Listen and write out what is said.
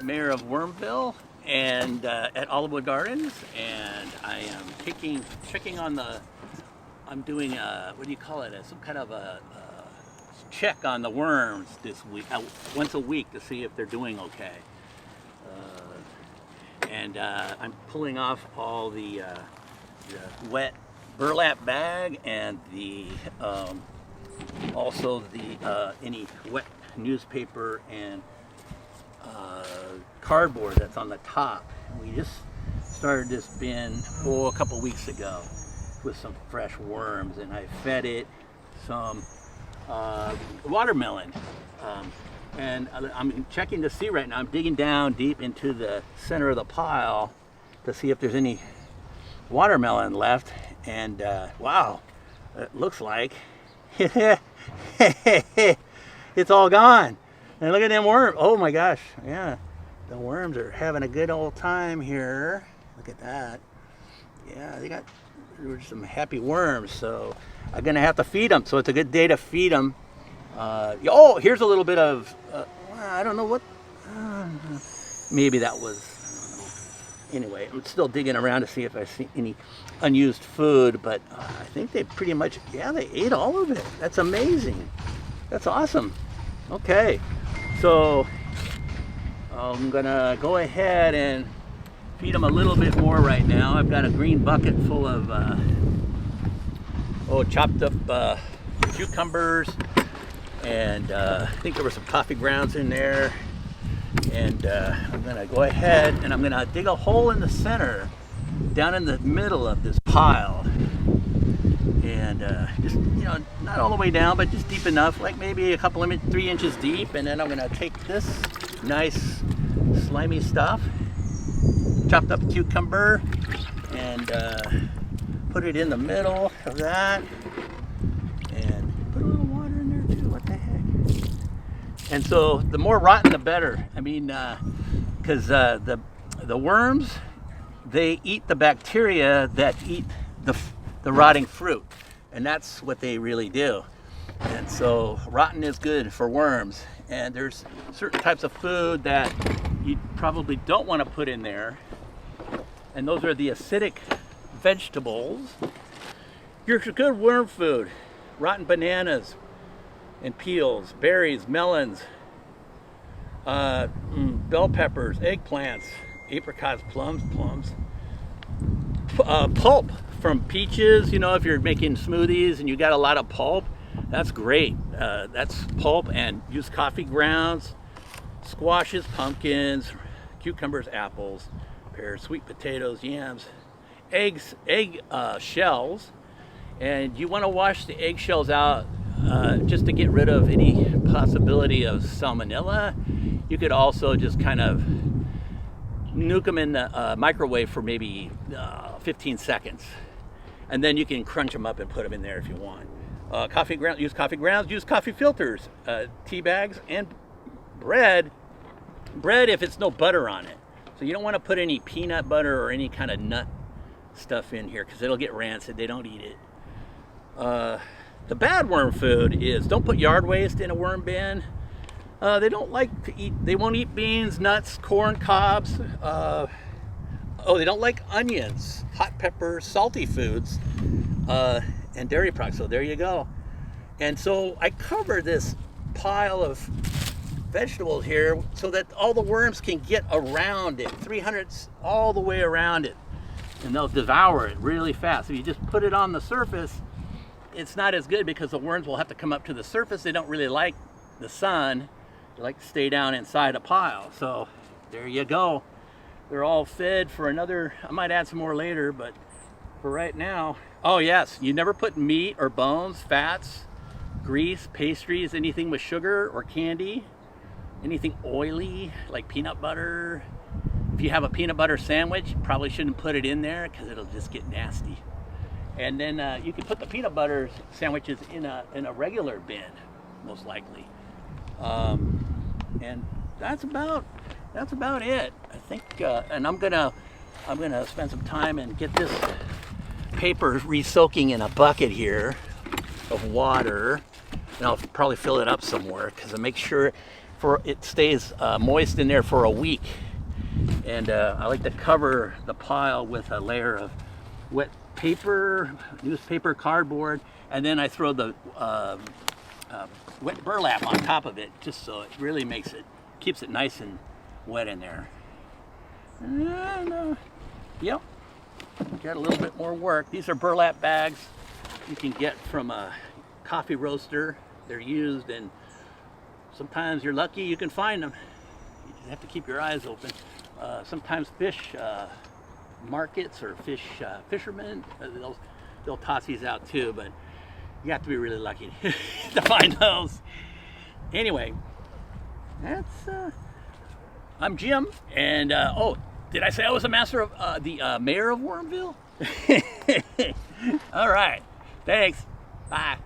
Mayor of Wormville and at Olivewood Gardens, and I am checking on the, I'm doing what do you call it, some kind of a check on the worms this week, once a week, to see if they're doing okay. And I'm pulling off all the wet burlap bag and the also the any wet newspaper and cardboard that's on the top. We just started this bin a couple weeks ago with some fresh worms, and I fed it some watermelon. And I'm checking to see right now, I'm digging down deep into the center of the pile to see if there's any watermelon left, and wow, it looks like it's all gone. And look at them worms. Oh my gosh, yeah. The worms are having a good old time here. Look at that. Yeah, there were some happy worms, so I'm gonna have to feed them. So it's a good day to feed them. Oh, here's a little bit of, I don't know what, maybe that was, I don't know. Anyway, I'm still digging around to see if I see any unused food, but I think they pretty much, yeah, they ate all of it. That's amazing. That's awesome. Okay, so I'm gonna go ahead and feed them a little bit more right now. I've got a green bucket full of chopped up cucumbers, and I think there were some coffee grounds in there. And I'm gonna go ahead and I'm gonna dig a hole in the center, down in the middle of this pile, and just, you know, not all the way down, but just deep enough, like maybe a couple of 3 inches deep. And then I'm gonna take this nice slimy stuff, chopped up cucumber, and put it in the middle of that, and put a little water in there too. What the heck? And so the more rotten the better. I mean, because the worms, they eat the bacteria that eat the rotting fruit, and that's what they really do. And so rotten is good for worms. And there's certain types of food that you probably don't want to put in there, and those are the acidic vegetables. Your good worm food: rotten bananas and peels, berries, melons, bell peppers, eggplants, apricots, plums, pulp from peaches. You know, if you're making smoothies and you got a lot of pulp, that's great. That's pulp. And use coffee grounds, squashes, pumpkins, cucumbers, apples, pears, sweet potatoes, yams, egg shells. And you want to wash the egg shells out just to get rid of any possibility of salmonella. You could also just kind of nuke them in the microwave for maybe 15 seconds. And then you can crunch them up and put them in there if you want. Coffee grounds, use coffee filters, tea bags, and bread if it's no butter on it. So you don't want to put any peanut butter or any kind of nut stuff in here, because it'll get rancid. They don't eat it. The bad worm food is, don't put yard waste in a worm bin. They don't like to eat, they won't eat beans, nuts, corn cobs. They don't like onions, hot peppers, salty foods, and dairy products. So there you go. And so I cover this pile of vegetables here so that all the worms can get around it, 300 all the way around it, and they'll devour it really fast. If you just put it on the surface, it's not as good, because the worms will have to come up to the surface. They don't really like the sun. They like to stay down inside a pile. So there you go. They're all fed for another, I might add some more later, but for right now. Oh yes, you never put meat or bones, fats, grease, pastries, anything with sugar or candy, anything oily like peanut butter. If you have a peanut butter sandwich, you probably shouldn't put it in there, because it'll just get nasty. And then you can put the peanut butter sandwiches in a regular bin, most likely. And that's about it, I think. And I'm gonna spend some time and get this paper re-soaking in a bucket here of water. and I'll probably fill it up some more because I make sure it stays moist in there for a week. And I like to cover the pile with a layer of wet paper, newspaper, cardboard, and then I throw the wet burlap on top of it, just so it really keeps it nice and wet in there. And, yep, got a little bit more work. These are burlap bags you can get from a coffee roaster. They're used, and sometimes you're lucky you can find them. You just have to keep your eyes open. Sometimes fish markets or fishermen, they'll toss these out too, but you have to be really lucky to find those. Anyway, I'm Jim, and oh, did I say I was a master of the mayor of Wormville? All right, thanks, bye.